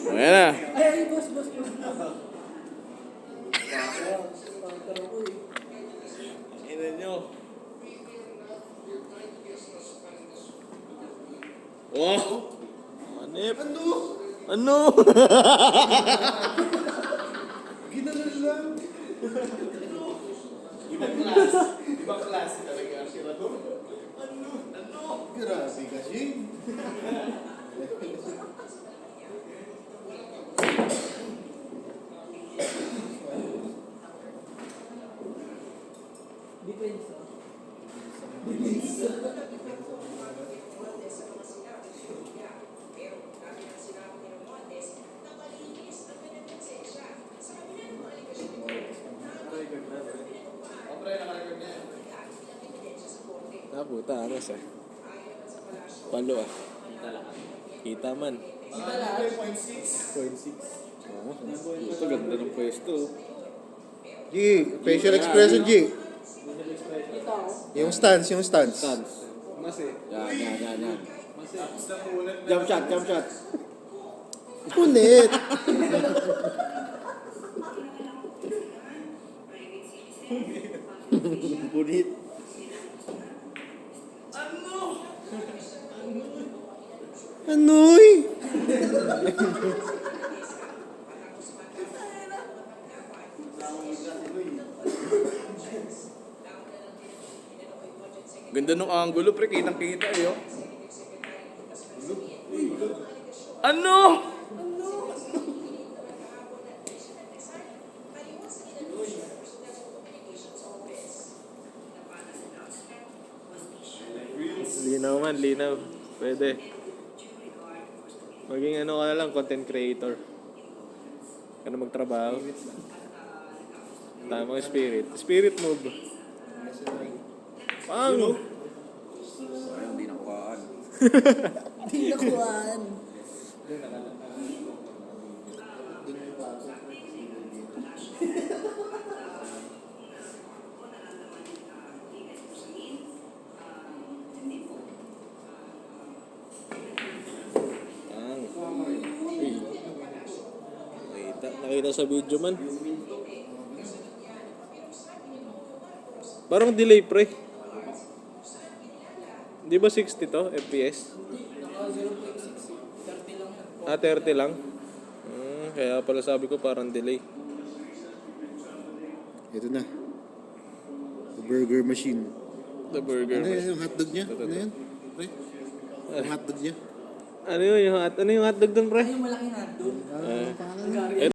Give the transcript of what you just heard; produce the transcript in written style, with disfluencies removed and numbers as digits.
Ayan na. Ay, boss. Ina nyo. Oh! Manip. Ano? Ginanon lang. Ibang klase talaga ang tirador. Grabe kasi. Depensa. Puta, aras eh. Palo ah. Kita man. Kita lahat. 0.6. Oo. Ito ganda ng pwesto. G, facial expression G. Kita ako. Yung stance. Stance. Mas eh. Yan. Jump shot. Punit. Punit. Anoy. Ganda nung angulo, pre. Kitang-kita eh, oh. Ano? Linaw. Pwede. Maging ano ka na lang, content creator. Ka na magtrabaho. Tamang spirit. Spirit move. Pang! Hindi nakuhaan. Hindi nakuhaan. Nakita sa video man. Parang delay pre. Di ba 60 to FPS? Naka 0.6. 30 lang yan. 30 lang. Kaya pala sabi ko parang delay. Ito na. The burger machine. The burger. Ano yung hotdog niya? Ano yun? Pre? Yung hotdog niya? Ano yung hotdog dun pre? Ay, yung malaking hotdog.